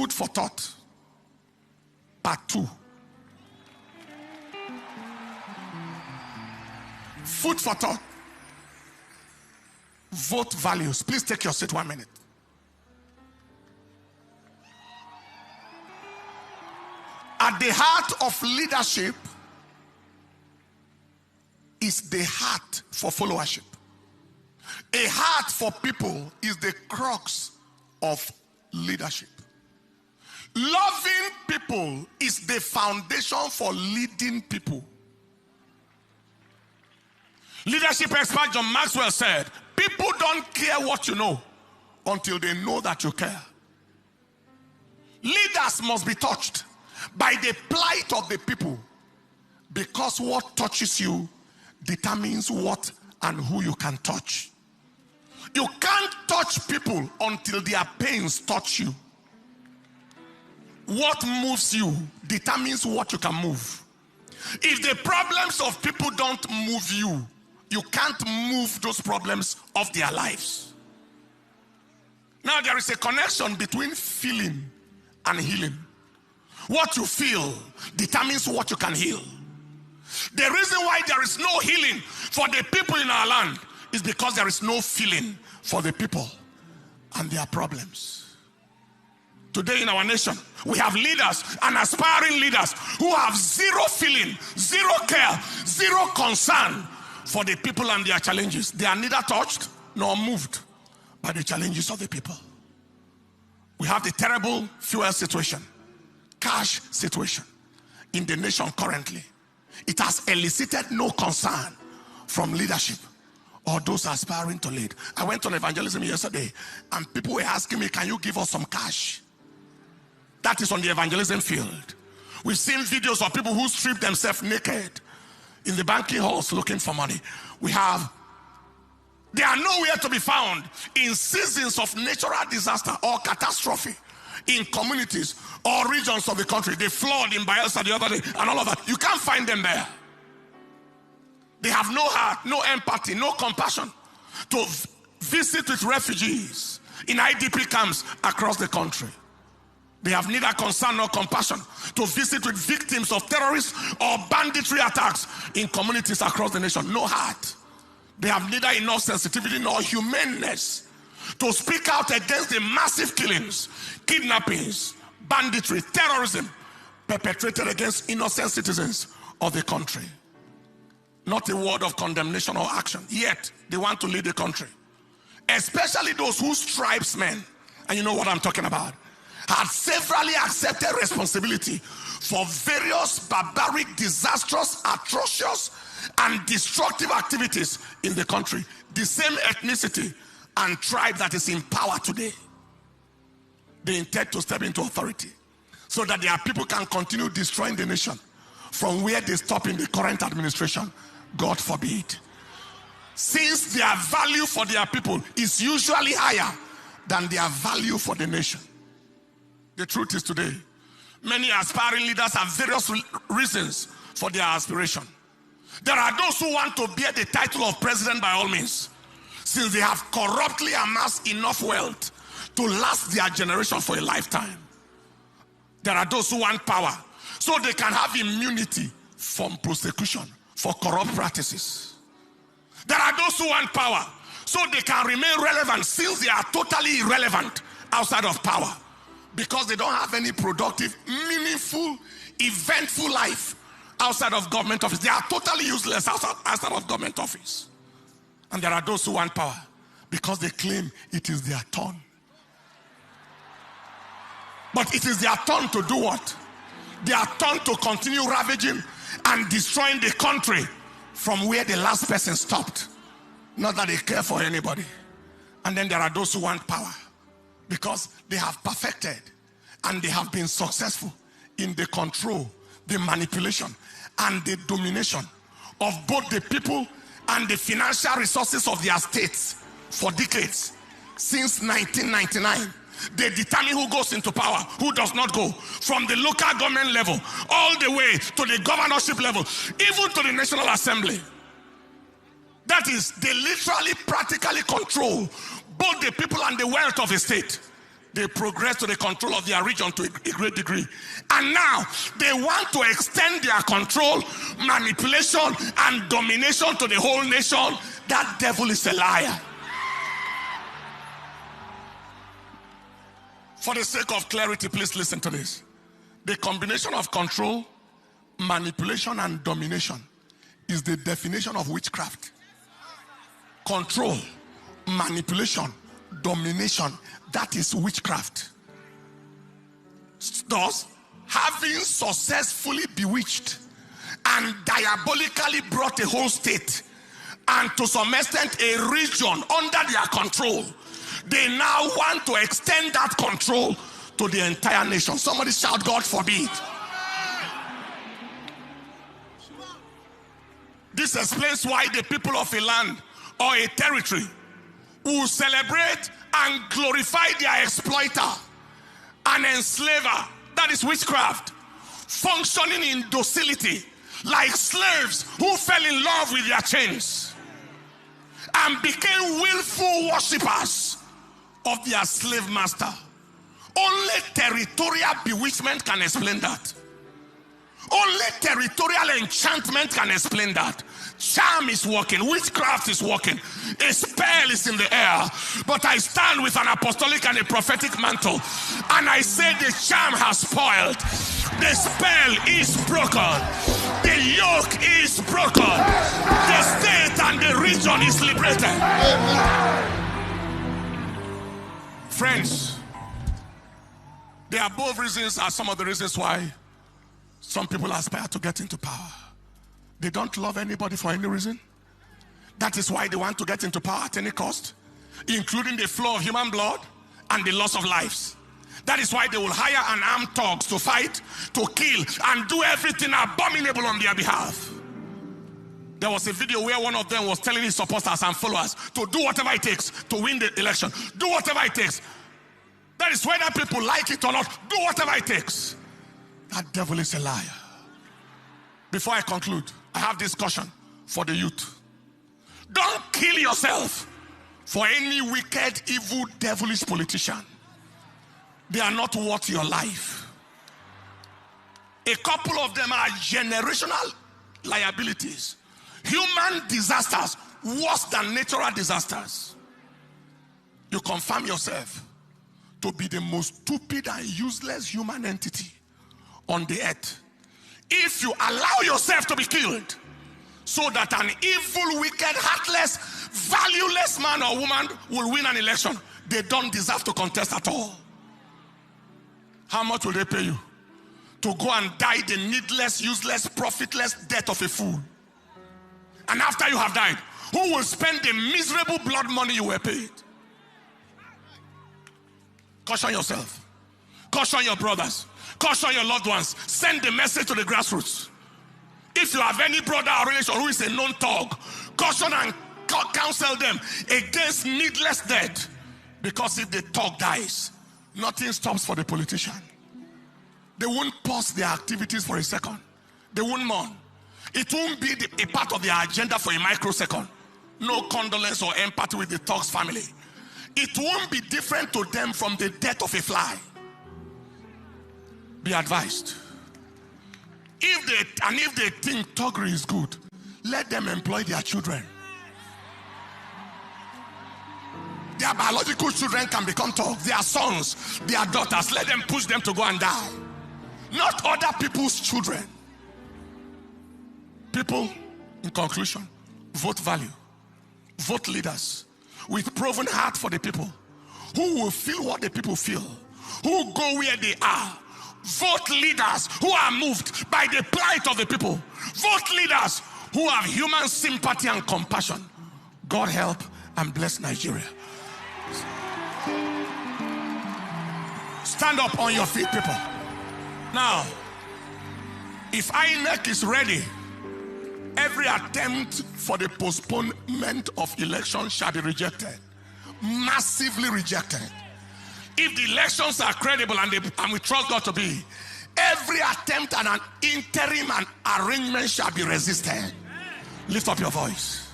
Food for thought. Part 2. Food for thought. Vote values. Please take your seat 1 minute. At the heart of leadership is the heart for followership. A heart for people is the crux of leadership. Loving people is the foundation for leading people. Leadership expert John Maxwell said, people don't care what you know until they know that you care. Leaders must be touched by the plight of the people, because what touches you determines what and who you can touch. You can't touch people until their pains touch you. What moves you determines what you can move. If the problems of people don't move you, you can't move those problems of their lives. Now there is a connection between feeling and healing. What you feel determines what you can heal. The reason why there is no healing for the people in our land is because there is no feeling for the people and their problems. Today in our nation, we have leaders and aspiring leaders who have zero feeling, zero care, zero concern for the people and their challenges. They are neither touched nor moved by the challenges of the people. We have the terrible fuel situation, cash situation in the nation currently. It has elicited no concern from leadership or those aspiring to lead. I went on evangelism yesterday and people were asking me, can you give us some cash? That is on the evangelism field. We've seen videos of people who strip themselves naked in the banking halls looking for money. They are nowhere to be found in seasons of natural disaster or catastrophe in communities or regions of the country. The flood in Bayelsa the other day and all of that. You can't find them there. They have no heart, no empathy, no compassion to visit with refugees in IDP camps across the country. They have neither concern nor compassion to visit with victims of terrorist or banditry attacks in communities across the nation. No heart. They have neither enough sensitivity nor humaneness to speak out against the massive killings, kidnappings, banditry, terrorism perpetrated against innocent citizens of the country. Not a word of condemnation or action. Yet, they want to lead the country. Especially those whose tribesmen, and you know what I'm talking about, had severally accepted responsibility for various barbaric, disastrous, atrocious, and destructive activities in the country. The same ethnicity and tribe that is in power today. They intend to step into authority so that their people can continue destroying the nation from where they stop in the current administration. God forbid. Since their value for their people is usually higher than their value for the nation. The truth is today, many aspiring leaders have various reasons for their aspiration. There are those who want to bear the title of president by all means, since they have corruptly amassed enough wealth to last their generation for a lifetime. There are those who want power so they can have immunity from prosecution for corrupt practices. There are those who want power so they can remain relevant since they are totally irrelevant outside of power, because they don't have any productive, meaningful, eventful life outside of government office. They are totally useless outside of government office. And there are those who want power because they claim it is their turn. But it is their turn to do what? Their turn to continue ravaging and destroying the country from where the last person stopped. Not that they care for anybody. And then there are those who want power because they have perfected and they have been successful in the control, the manipulation, and the domination of both the people and the financial resources of their states for decades. Since 1999, they determine who goes into power, who does not go, from the local government level all the way to the governorship level, even to the National Assembly. That is, they literally practically control both the people and the wealth of a state. They progressed to the control of their region to a great degree. And now they want to extend their control, manipulation, and domination to the whole nation. That devil is a liar. For the sake of clarity, please listen to this. The combination of control, manipulation, and domination is the definition of witchcraft. Control, manipulation, domination, that is witchcraft. Thus, having successfully bewitched and diabolically brought a whole state and to some extent a region under their control, they now want to extend that control to the entire nation. Somebody shout, God forbid. This explains why the people of a land or a territory will celebrate and glorify their exploiter and enslaver, that is witchcraft, functioning in docility like slaves who fell in love with their chains and became willful worshippers of their slave master. Only territorial bewitchment can explain that. Only territorial enchantment can explain that. Charm is working, witchcraft is working, a spell is in the air. But I stand with an apostolic and a prophetic mantle, and I say the charm has spoiled, the spell is broken, the yoke is broken, the state and the region is liberated. Friends, the above reasons are some of the reasons why some people aspire to get into power. They don't love anybody for any reason. That is why they want to get into power at any cost, including the flow of human blood and the loss of lives. That is why they will hire an armed thugs to fight, to kill, and do everything abominable on their behalf. There was a video where one of them was telling his supporters and followers to do whatever it takes to win the election. Do whatever it takes. That is whether people like it or not. Do whatever it takes. That devil is a liar. Before I conclude, I have this caution for the youth. Don't kill yourself for any wicked, evil, devilish politician. They are not worth your life. A couple of them are generational liabilities. Human disasters worse than natural disasters. You confirm yourself to be the most stupid and useless human entity on the earth if you allow yourself to be killed so that an evil, wicked, heartless, valueless man or woman will win an election. They don't deserve to contest at all. How much will they pay you to go and die the needless, useless, profitless death of a fool? And after you have died, who will spend the miserable blood money you were paid? Caution yourself. Caution your brothers. Caution your loved ones. Send the message to the grassroots. If you have any brother or relation who is a known thug, caution and counsel them against needless death. Because if the thug dies, nothing stops for the politician. They won't pause their activities for a second. They won't mourn. It won't be a part of their agenda for a microsecond. No condolence or empathy with the thug's family. It won't be different to them from the death of a fly. Be advised. If they think thuggery is good, let them employ their children. Their biological children can become thugs. Their sons, their daughters, let them push them to go and die. Not other people's children. People, in conclusion, vote value. Vote leaders with proven heart for the people, who will feel what the people feel, who go where they are. Vote leaders who are moved by the plight of the people. Vote leaders who have human sympathy and compassion. God help and bless Nigeria. Stand up on your feet, people. Now, if Eneche is ready, every attempt for the postponement of election shall be rejected. Massively rejected. If the elections are credible and we trust God to be, every attempt at an interim and arrangement shall be resisted. Lift up your voice.